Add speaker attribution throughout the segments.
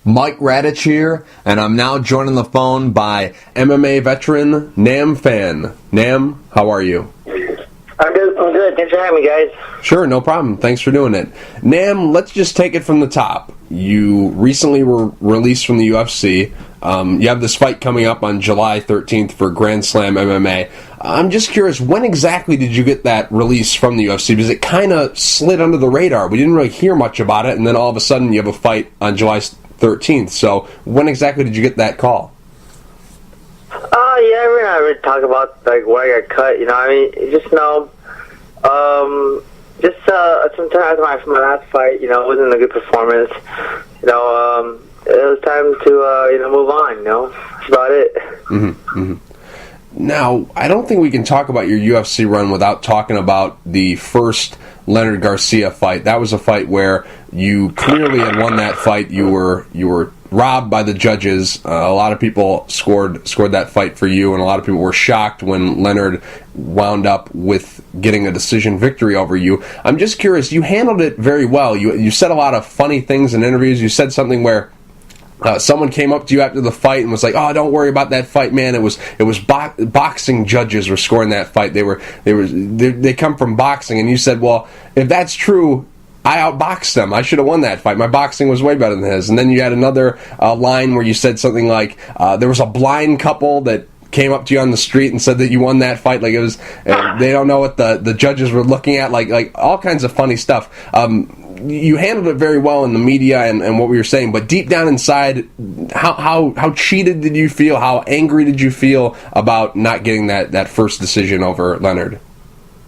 Speaker 1: Mike Radich here, and I'm now joined on the phone by MMA veteran Nam Phan. Nam, how are you?
Speaker 2: I'm good. Thanks for having me, guys.
Speaker 1: Sure, no problem. Thanks for doing it. Nam, let's just take it from the top. You recently were released from the UFC. You have this fight coming up on July 13th for Grand Slam MMA. I'm just curious, when exactly did you get that release from the UFC? Because it kind of slid under the radar. We didn't really hear much about it, and then all of a sudden you have a fight on July 13th. So when exactly did you get that call?
Speaker 2: Yeah, we're not really talking about like where I got cut. You know, I mean, sometime after my last fight, you know, it wasn't a good performance. You know, it was time to move on. You know, that's about it.
Speaker 1: Mm-hmm. Now, I don't think we can talk about your UFC run without talking about the first Leonard Garcia fight. That was a fight where you clearly had won that fight. You were robbed by the judges. A lot of people scored that fight for you, and a lot of people were shocked when Leonard wound up with getting a decision victory over you. I'm just curious, you handled it very well. You said a lot of funny things in interviews. You said something where someone came up to you after the fight and was like, "Oh, don't worry about that fight, man. It was boxing judges were scoring that fight. They come from boxing." And you said, "Well, if that's true, I outboxed them. I should have won that fight. My boxing was way better than his." And then you had another line where you said something like, "There was a blind couple that came up to you on the street and said that you won that fight. Like it was, they don't know what the judges were looking at. Like all kinds of funny stuff." You handled it very well in the media and what we were saying, but deep down inside, how cheated did you feel? How angry did you feel about not getting that first decision over Leonard?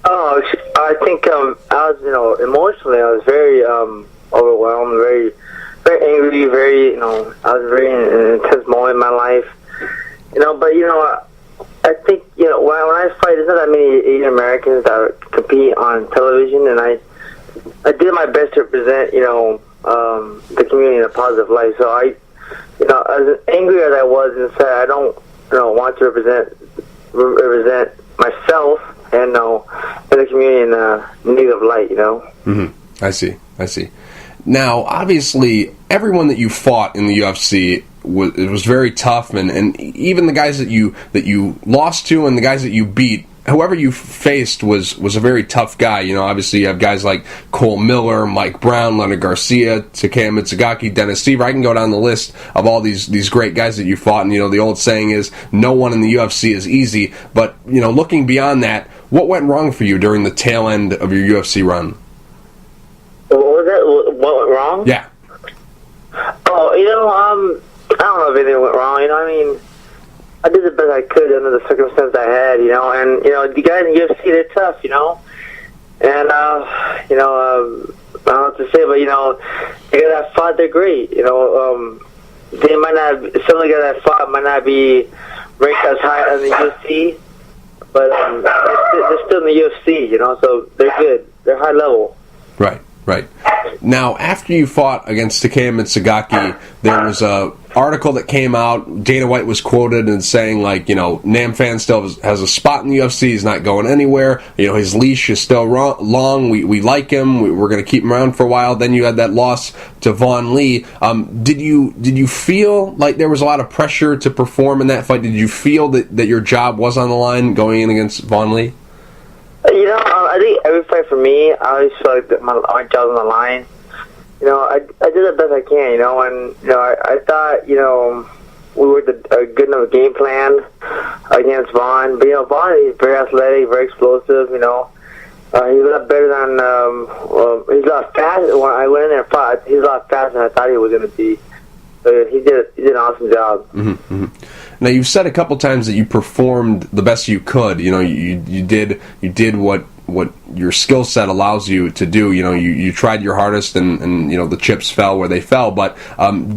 Speaker 2: Oh, I think I was, emotionally, I was very overwhelmed, very, very angry, very, I was very in an intense moment in my life, but I think, when I fight, there's not that many Asian Americans that compete on television, and I did my best to represent, the community in a positive light. So as angry as I was inside, I don't, want to represent myself and the community in a negative light,
Speaker 1: Mm-hmm. I see. Now, obviously, everyone that you fought in the UFC was very tough, and even the guys that you lost to and the guys that you beat, whoever you faced was a very tough guy. Obviously you have guys like Cole Miller, Mike Brown, Leonard Garcia, Takeya Mitsugaki, Dennis Seaver. I can go down the list of all these great guys that you fought, and the old saying is, no one in the UFC is easy. But, looking beyond that, what went wrong for you during the tail end of your UFC run?
Speaker 2: What was that? What went wrong?
Speaker 1: Yeah.
Speaker 2: Oh, I don't know if anything went wrong, I did the best I could under the circumstances I had, and, the guys in UFC, they're tough, and, I don't know what to say, but, the guys that fought, they're great, they might not, some of the guys that fought might not be ranked as high as the UFC, but, they're still in the UFC, so they're good, they're high level.
Speaker 1: Right. Now, after you fought against Takeya Mitsugaki, there was a article that came out. Dana White was quoted as saying, Nam Phan still has a spot in the UFC. He's not going anywhere. His leash is still long. We like him. We're going to keep him around for a while. Then you had that loss to Vaughn Lee. Did you feel like there was a lot of pressure to perform in that fight? Did you feel that your job was on the line going in against Vaughn Lee?
Speaker 2: I think every fight for me, I always feel like that my job's on the line. I did the best I can, and, I thought, we worked a good enough game plan against Vaughn. But, Vaughn, he's very athletic, very explosive, he's a lot better than, he's a lot faster. When I went in there and fought, he's a lot faster than I thought he was going to be. So he did an awesome job.
Speaker 1: Mm-hmm. Now, you've said a couple times that you performed the best you could. You did what your skill set allows you to do. You tried your hardest, and the chips fell where they fell. But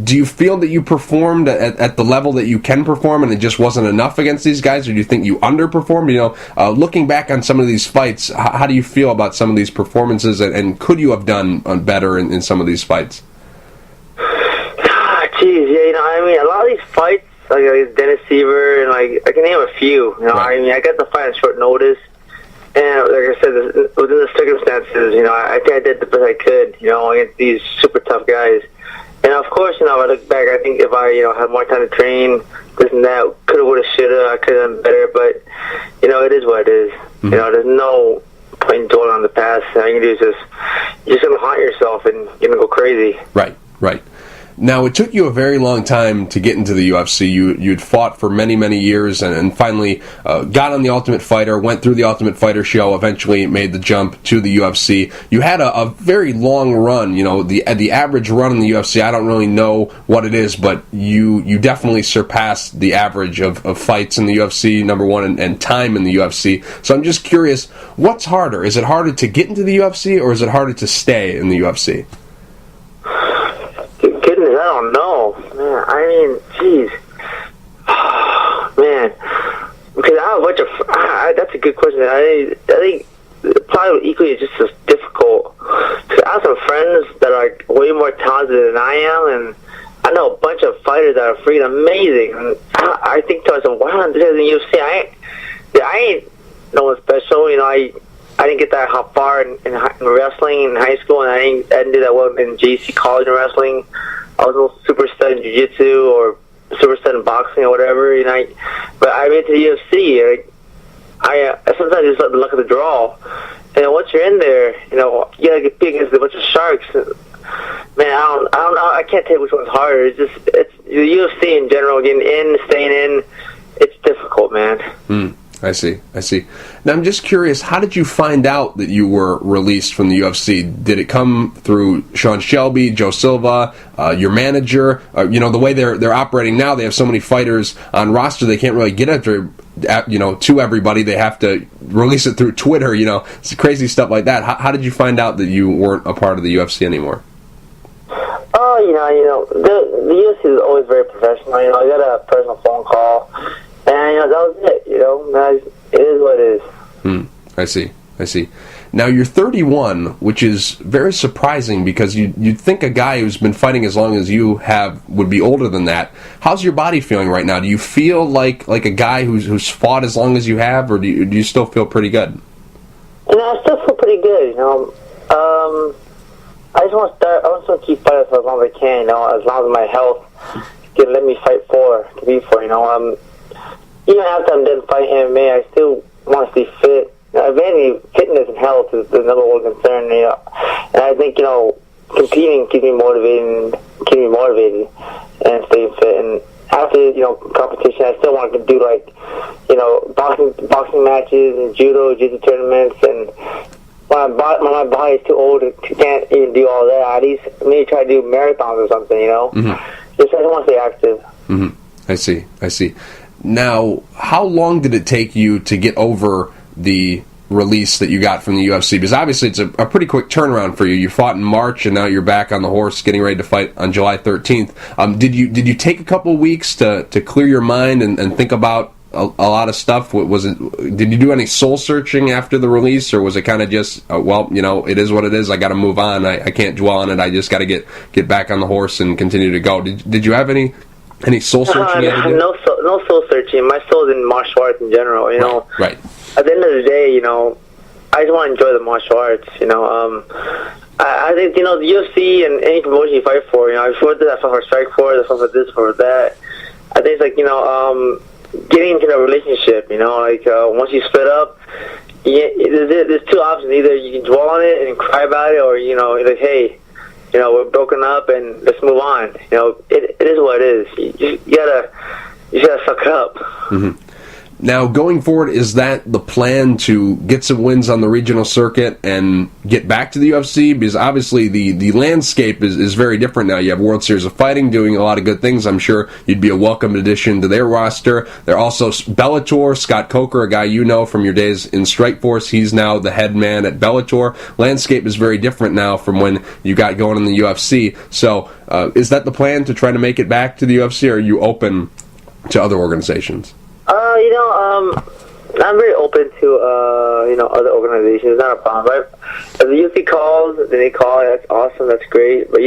Speaker 1: do you feel that you performed at the level that you can perform, and it just wasn't enough against these guys, or do you think you underperformed? Looking back on some of these fights, how do you feel about some of these performances, and could you have done better in some of these fights?
Speaker 2: Jeez, yeah, a lot of these fights, like Dennis Seaver, and I can name a few.
Speaker 1: Right.
Speaker 2: I got the fight on short notice, and like I said, within the circumstances, I think I did the best I could, against these super tough guys. And of course, if I look back, I think if I, had more time to train, this and that, coulda, woulda, shoulda, I could have done better. But, it is what it is.
Speaker 1: Mm-hmm.
Speaker 2: There's no point in dwelling on the past. All you can do is you're just gonna haunt yourself and you're gonna go crazy.
Speaker 1: Right. Now, it took you a very long time to get into the UFC. You'd fought for many, many years and finally got on The Ultimate Fighter, went through The Ultimate Fighter show, eventually made the jump to the UFC. You had a very long run. The average run in the UFC, I don't really know what it is, but you definitely surpassed the average of fights in the UFC, number one, and time in the UFC. So I'm just curious, what's harder? Is it harder to get into the UFC, or is it harder to stay in the UFC?
Speaker 2: I don't know, man. I mean, jeez, man. Because I have a bunch of. That's a good question. I think probably equally just as difficult. Because I have some friends that are way more talented than I am, and I know a bunch of fighters that are freaking amazing. And I think to myself, wow, this is in the UFC. I ain't no one special. I didn't get that far in wrestling in high school, and I didn't do that well in JC college in wrestling. I was a super stud in jiu-jitsu or super stud in boxing or whatever, but I made it to the UFC. I sometimes just let the luck of the draw. And once you're in there, you gotta get big against a bunch of sharks. Man, I don't know. I can't tell you which one's harder. It's the UFC in general. Getting in, staying in, it's difficult, man.
Speaker 1: I see. Now, I'm just curious, how did you find out that you were released from the UFC? Did it come through Sean Shelby, Joe Silva, your manager? The way they're operating now, they have so many fighters on roster, they can't really get to everybody. They have to release it through Twitter, it's crazy stuff like that. How did you find out that you weren't a part of the UFC anymore?
Speaker 2: Oh, the UFC is always very professional. I got a personal phone call. And that was it, it is what it is.
Speaker 1: I see. Now, you're 31, which is very surprising because you'd think a guy who's been fighting as long as you have would be older than that. How's your body feeling right now? Do you feel like a guy who's fought as long as you have, or do you still feel pretty good?
Speaker 2: I still feel pretty good, I just want to keep fighting for as long as I can, as long as my health can let me compete for. Even after I'm done fighting MMA, I still want to stay fit. Mainly, fitness and health is the number one concern, And I think, competing keeps me motivated and staying fit. And after, competition, I still want to do, boxing matches and jiu-jitsu tournaments. And when my body is too old, I can't even do all that. At least maybe try to do marathons or something,
Speaker 1: Mm-hmm.
Speaker 2: Just I want to stay active.
Speaker 1: Mm-hmm. I see. Now, how long did it take you to get over the release that you got from the UFC? Because obviously it's a pretty quick turnaround for you. You fought in March, and now you're back on the horse getting ready to fight on July 13th. Did you take a couple of weeks to clear your mind and think about a lot of stuff? Did you do any soul searching after the release, or was it kind of just, it is what it is, I got to move on, I can't dwell on it, I just got to get back on the horse and continue to go? Did you have any soul searching you had to do?
Speaker 2: No soul searching. My soul's in martial arts in general,
Speaker 1: Right.
Speaker 2: At the end of the day, I just want to enjoy the martial arts, I think, the UFC and any promotion you fight for, I fought this, I fought for Strikeforce, I fought for this, for that. I think it's getting into a relationship, once you split up, there's two options. Either you can dwell on it and cry about it, or, hey, we're broken up and let's move on. It is what it is. You gotta suck it up.
Speaker 1: Mm-hmm. Now, going forward, is that the plan, to get some wins on the regional circuit and get back to the UFC? Because obviously the landscape is very different now. You have World Series of Fighting doing a lot of good things. I'm sure you'd be a welcome addition to their roster. They're also Bellator. Scott Coker, a guy you know from your days in Strikeforce, he's now the head man at Bellator. Landscape is very different now from when you got going in the UFC. So is that the plan, to try to make it back to the UFC, or are you open to other organizations?
Speaker 2: I'm very open to other organizations. It's not a problem. Right? If the UFC calls, then they call. That's awesome. That's great. But I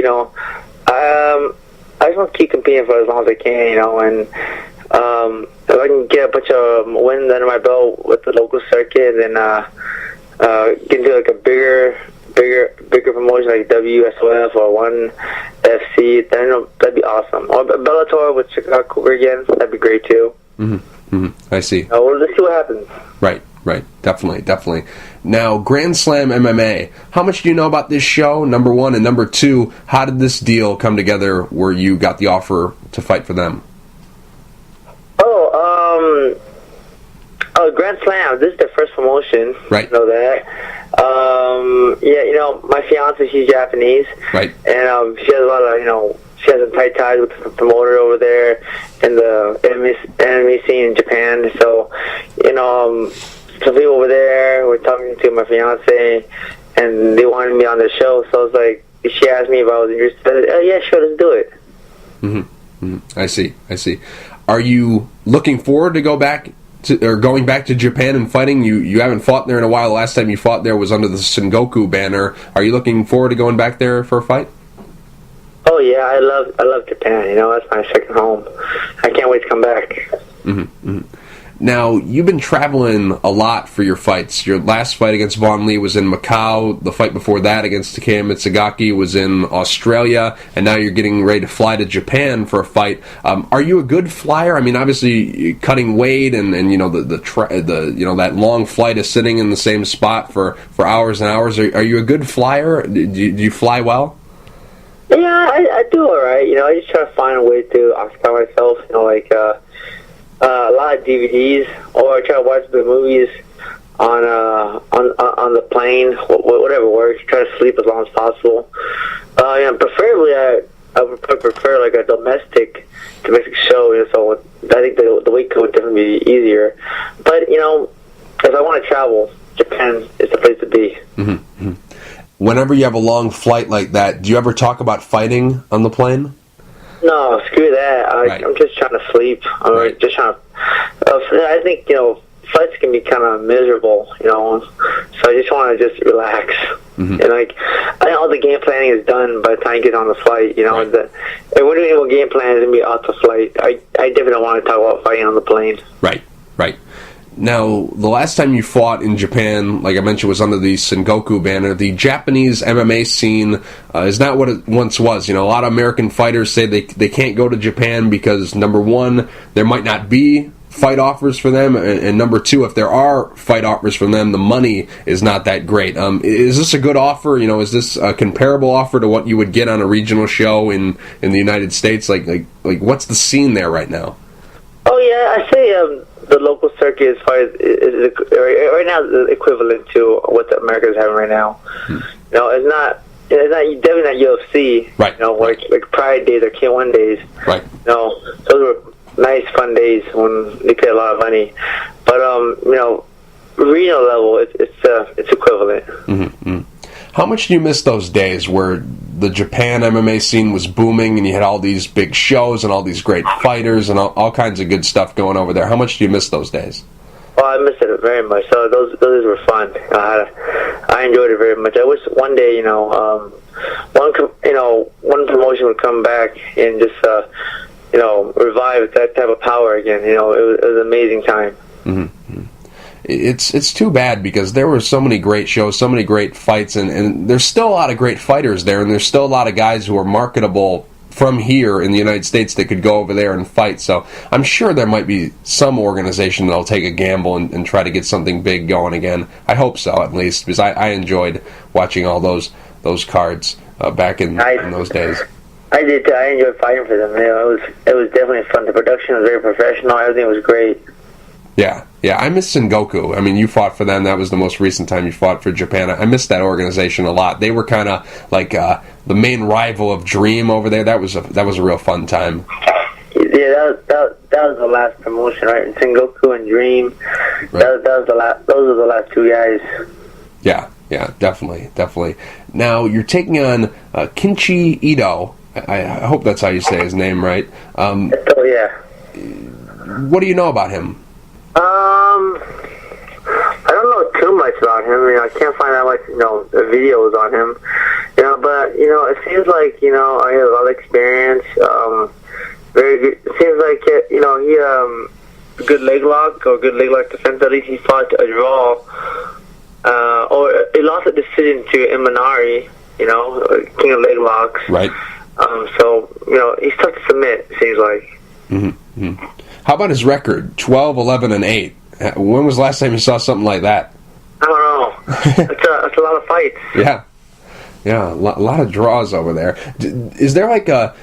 Speaker 2: just want to keep competing for as long as I can. And if I can get a bunch of wins under my belt with the local circuit, and get into a bigger promotion like WSOF or one that FC, then that'd be awesome. Or Bellator with Chicago again, that'd be great too.
Speaker 1: I see.
Speaker 2: Well, let's see what happens.
Speaker 1: Right. Definitely. Now, Grand Slam MMA, how much do you know about this show, number one? And number two, how did this deal come together where you got the offer to fight for them?
Speaker 2: Grand Slam, this is their first promotion.
Speaker 1: Right.
Speaker 2: You know that. Yeah, my fiance, she's Japanese.
Speaker 1: Right.
Speaker 2: And she has a lot of, she has some tight ties with the promoter over there in the MMA scene in Japan. So, some people over there were talking to my fiance, and they wanted me on the show. So I was like, she asked me if I was interested. I said, oh, yeah, sure, let's do it.
Speaker 1: I see. Are you looking forward to going back to Japan and fighting? You haven't fought there in a while. The last time you fought there was under the Sengoku banner. Are you looking forward to going back there for a fight?
Speaker 2: Oh yeah, I love Japan. That's my second home. I can't wait to come back.
Speaker 1: Now, you've been traveling a lot for your fights. Your last fight against Vaughn Lee was in Macau. The fight before that against Takeya Mitsugaki was in Australia. And now you're getting ready to fly to Japan for a fight. Are you a good flyer? I mean, obviously, cutting weight and that long flight of sitting in the same spot for hours and hours. Are you a good flyer? Do you fly well?
Speaker 2: Yeah, I do all right. I just try to find a way to occupy myself. A lot of DVDs, or I try to watch the movies on the plane, whatever works. Try to sleep as long as possible. Preferably, I would prefer like a domestic show. So I think the weight cut would definitely be easier. But if I want to travel, Japan is the place to be.
Speaker 1: Whenever you have a long flight like that, do you ever talk about fighting on the plane?
Speaker 2: No, screw that. I'm just trying to sleep. Just trying to. I think flights can be kind of miserable, so I just want to just relax. And I think all the game planning is done by the time you get on the flight. And we're doing what game plan is gonna be off the flight. I definitely don't want to talk about fighting on the plane.
Speaker 1: Right. Now, the last time you fought in Japan, like I mentioned, was under the Sengoku banner. The Japanese MMA scene is not what it once was. A lot of American fighters say they can't go to Japan because, number one, there might not be fight offers for them, and number two, if there are fight offers from them, the money is not that great. Is this a good offer? Is this a comparable offer to what you would get on a regional show in the United States? Like what's the scene there right now?
Speaker 2: Oh yeah, I say the local circuit is right now the equivalent to what the Americans having right now. It's not definitely not UFC.
Speaker 1: Right.
Speaker 2: Like Pride days or K1 days.
Speaker 1: Right.
Speaker 2: Those were nice, fun days when they paid a lot of money. But regional level, it's equivalent.
Speaker 1: How much do you miss those days where the Japan MMA scene was booming and you had all these big shows and all these great fighters and all kinds of good stuff going over there? How much do you miss those days?
Speaker 2: Oh, I miss it very much. So those were fun. I enjoyed it very much. I wish one day, one promotion would come back and just, revive that type of power again. It was an amazing time.
Speaker 1: It's too bad because there were so many great shows, so many great fights, and there's still a lot of great fighters there, and there's still a lot of guys who are marketable from here in the United States that could go over there and fight. So I'm sure there might be some organization that'll take a gamble and try to get something big going again. I hope so, at least, because I enjoyed watching all those cards back in those days.
Speaker 2: I did too. I enjoyed fighting for them. It was definitely fun. The production was very professional. Everything was great.
Speaker 1: Yeah, I miss Sengoku. I mean, you fought for them. That was the most recent time you fought for Japan. I miss that organization a lot. They were kind of like the main rival of Dream over there. That was a real fun time.
Speaker 2: Yeah, that was the last promotion, right? Sengoku and Dream. Right. That was the last. Those were the last two guys.
Speaker 1: Yeah, definitely. Now you're taking on Kinchi Ito. I hope that's how you say his name, right?
Speaker 2: Yeah.
Speaker 1: What do you know about him?
Speaker 2: I don't know too much about him. I can't find that much, videos on him. But it seems like I have a lot of experience. Very good. It seems like he good leg lock or good leg lock defense. At least he fought a draw, or he lost a decision to Imanari. King of leg locks.
Speaker 1: Right.
Speaker 2: So, he's tough to submit, it seems like.
Speaker 1: Mm-hmm. How about his record? 12, 11, and 8. When was the last time you saw something like that?
Speaker 2: I don't know. That's a lot of fights.
Speaker 1: Yeah. Yeah, a lot of draws over there. Is there like a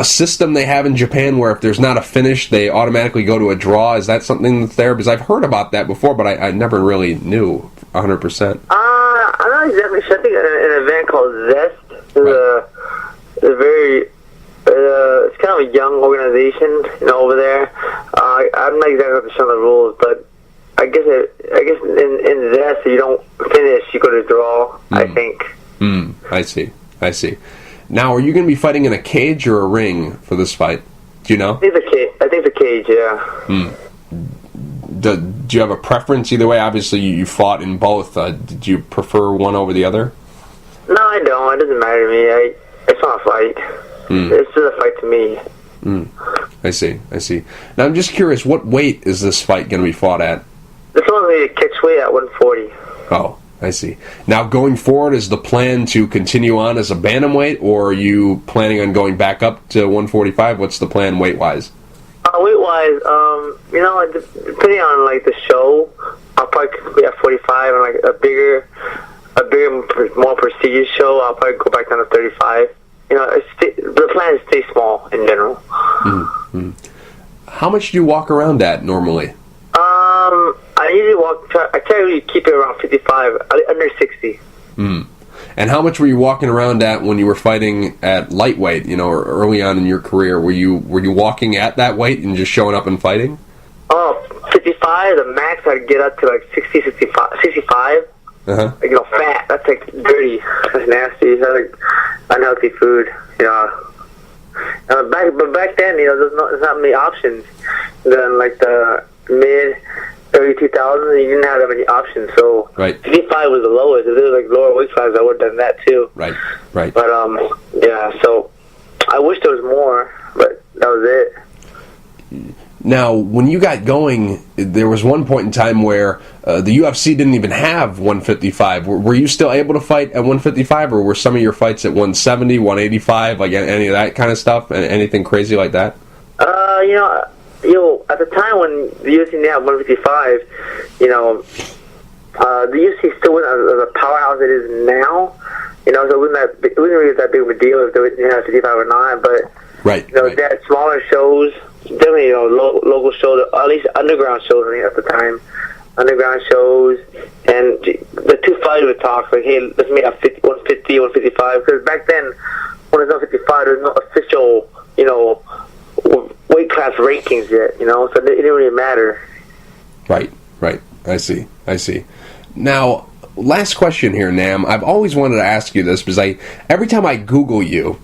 Speaker 1: system they have in Japan where if there's not a finish, they automatically go to a draw? Is that something that's there? Because I've heard about that before, but I never really knew 100%.
Speaker 2: I'm not exactly sure. I think an event called Zest is a very it's kind of a young organization, over there. I'm not exactly sure the rules, but I guess in Zest, if you don't finish, you go to draw, I think.
Speaker 1: I see. Now, are you going to be fighting in a cage or a ring for this fight? Do you know?
Speaker 2: I think the cage, yeah.
Speaker 1: Do you have a preference either way? Obviously, you fought in both. Did you prefer one over the other?
Speaker 2: No, I don't. It doesn't matter to me. It's not a fight. It's just a fight to me.
Speaker 1: I see. Now, I'm just curious, what weight is this fight going to be fought at?
Speaker 2: This one's going to be catchweight at 140.
Speaker 1: Oh, I see. Now, going forward, is the plan to continue on as a bantamweight, or are you planning on going back up to 145? What's the plan weight-wise?
Speaker 2: Weight-wise, depending on, like, the show, I'll probably be at 45, and, like, a bigger, more prestigious show, I'll probably go back down to 35. The plan is to stay small in general.
Speaker 1: Mm-hmm. How much do you walk around at normally?
Speaker 2: I usually I try to keep it around 55, under 60.
Speaker 1: And how much were you walking around at when you were fighting at lightweight, or early on in your career? Were you walking at that weight and just showing up and fighting?
Speaker 2: 55, the max I'd get up to like 60, 65.
Speaker 1: Uh-huh.
Speaker 2: Like, fat. That's like dirty. That's nasty. That's like unhealthy food. But back then, there's not many options. Then, like the mid early 2000s, you didn't have that many options. So,
Speaker 1: right.
Speaker 2: 55 was the lowest. If there was like lower weight classes, I would have done that too.
Speaker 1: Right.
Speaker 2: But yeah. So, I wish there was more, but that was it.
Speaker 1: Now, when you got going, there was one point in time where the UFC didn't even have 155. Were you still able to fight at 155, or were some of your fights at 170, 185, like any of that kind of stuff? Anything crazy like that?
Speaker 2: At the time when the UFC didn't have 155, the UFC still wasn't as a powerhouse it is now. So it wasn't really that big of a deal if they didn't have 55 or not. But
Speaker 1: right.
Speaker 2: They had smaller shows. Definitely, local shows, at least underground shows, I think, at the time. Underground shows, and the two fighters would talk, like, hey, let's make a 150, 155, because back then, when there's no 55, there's no official, weight class rankings yet, so it didn't really matter.
Speaker 1: Right. I see. Now, last question here, Nam. I've always wanted to ask you this, because every time I Google you,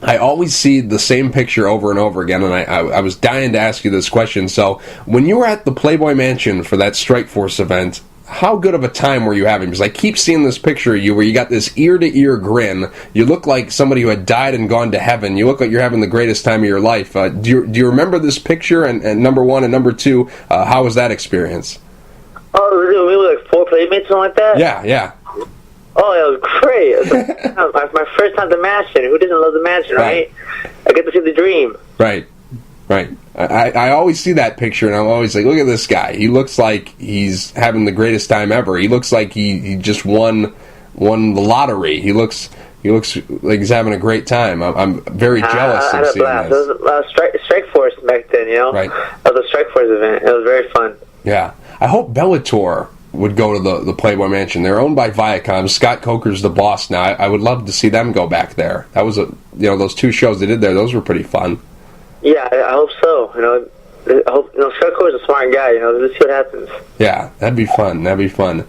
Speaker 1: I always see the same picture over and over again, and I was dying to ask you this question. So, when you were at the Playboy Mansion for that Strikeforce event, how good of a time were you having? Because I keep seeing this picture of you where you got this ear-to-ear grin. You look like somebody who had died and gone to heaven. You look like you're having the greatest time of your life. Do you remember this picture? And number one, and number two, how was that experience?
Speaker 2: Oh, we were like 4 playmates, something like that?
Speaker 1: Yeah.
Speaker 2: Oh, it was great. It was my first time at the Mansion. Who doesn't love the Mansion, right? I get to see the dream.
Speaker 1: Right. I always see that picture, and I'm always like, look at this guy. He looks like he's having the greatest time ever. He looks like he just won the lottery. He looks like he's having a great time. I'm very jealous of seeing this.
Speaker 2: It was Strikeforce back then, Right. It was a Strikeforce event. It was very fun.
Speaker 1: Yeah. I hope Bellator would go to the Playboy Mansion. They're owned by Viacom. Scott Coker's the boss now. I would love to see them go back there. That was those 2 shows they did there. Those were pretty fun. Yeah,
Speaker 2: I hope so. I hope Scott Coker's a smart guy. Let's see what happens.
Speaker 1: Yeah, that'd be fun.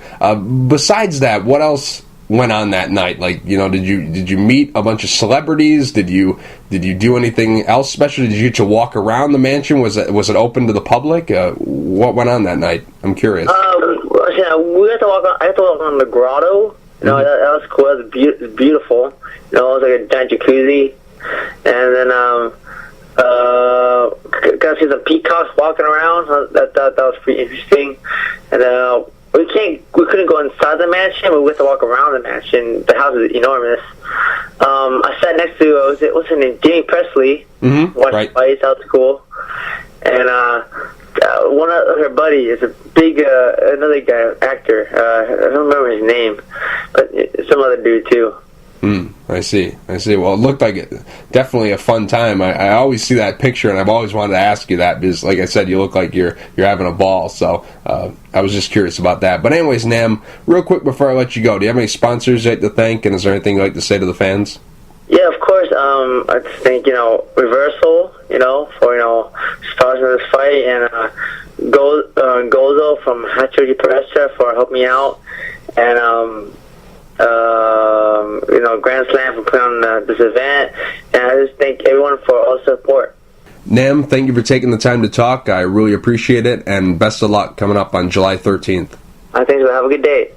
Speaker 1: Besides that, what else went on that night? Like, did you meet a bunch of celebrities? Did you do anything else special? Did you get to walk around the mansion? Was it open to the public? What went on that night? I'm curious.
Speaker 2: We had to walk on. I had to walk on the grotto. That was cool. That was beautiful. It was like a giant jacuzzi, and then got to see some peacocks walking around. That was pretty interesting. And we couldn't go inside the mansion, but we had to walk around the mansion. The house is enormous. I sat next to what's her name, Jamie Presley.
Speaker 1: Mm-hmm.
Speaker 2: Watched
Speaker 1: Right.
Speaker 2: fights out school, and one of her buddy is a big another guy, actor. I don't remember his name, but some other dude too.
Speaker 1: I see. Well, it looked like it definitely a fun time. I always see that picture, and I've always wanted to ask you that because, like I said, you look like you're having a ball. So I was just curious about that. But anyways, Nam, real quick before I let you go, do you have any sponsors you'd like to thank, and is there anything you'd like to say to the fans?
Speaker 2: Yeah, of course. I just think Reversal, for sponsoring this fight, and Gozo from Hachugi Pressa for helping me out, and Grand Slam for putting on this event, and I just thank everyone for all the support.
Speaker 1: Nam, thank you for taking the time to talk. I really appreciate it, and best of luck coming up on July 13th.
Speaker 2: I think so. Have a good day.